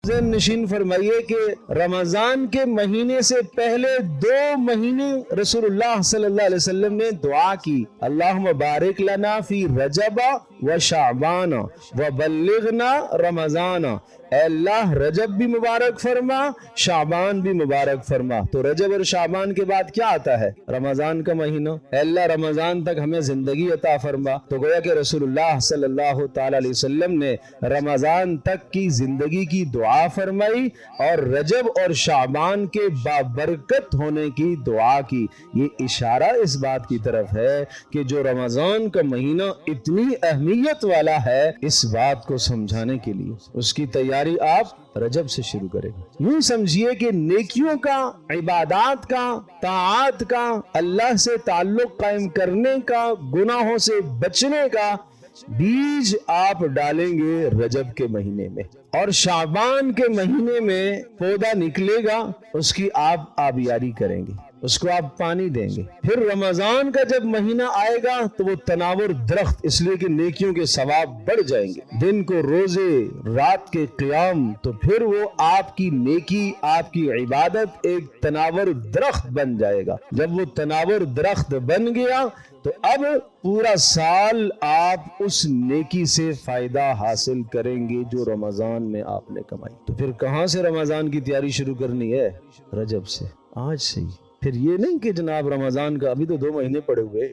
ذہن نشین فرمائیے کہ رمضان کے مہینے سے پہلے 2 مہینے رسول اللہ صلی اللہ علیہ وسلم نے دعا کی، اللہم بارک لنا فی رجب و شعبان و بلغنا رمضان، اے اللہ رجب بھی مبارک فرما، شعبان بھی مبارک فرما۔ تو رجب اور شعبان کے بعد کیا آتا ہے؟ رمضان کا مہینہ۔ اے اللہ رمضان تک ہمیں زندگی عطا فرما۔ تو گویا کہ رسول اللہ صلی اللہ تعالی علیہ وسلم نے رمضان تک کی زندگی کی دعا فرمائی اور رجب اور شعبان کے بابرکت ہونے کی دعا کی۔ یہ اشارہ اس بات کی طرف ہے کہ جو رمضان کا مہینہ اتنی اہمیت والا ہے، اس بات کو سمجھانے کے لیے اس کی تیاری آپ رجب سے شروع کریں۔ یوں سمجھیے کہ نیکیوں کا، عبادات کا، طاعات کا، اللہ سے تعلق قائم کرنے کا، گناہوں سے بچنے کا بیج آپ ڈالیں گے رجب کے مہینے میں، اور شعبان کے مہینے میں پودا نکلے گا، اس کی آپ آبیاری کریں گے، اس کو آپ پانی دیں گے۔ پھر رمضان کا جب مہینہ آئے گا تو وہ تناور درخت، اس لیے کہ نیکیوں کے ثواب بڑھ جائیں گے، دن کو روزے، رات کے قیام، تو پھر وہ آپ کی نیکی، آپ کی عبادت ایک تناور درخت بن جائے گا۔ جب وہ تناور درخت بن گیا تو اب پورا سال آپ اس نیکی سے فائدہ حاصل کریں گے جو رمضان میں آپ نے کمائی۔ تو پھر کہاں سے رمضان کی تیاری شروع کرنی ہے؟ رجب سے، آج سے ہی۔ پھر یہ نہیں کہ جناب رمضان کا ابھی تو 2 مہینے پڑے ہوئے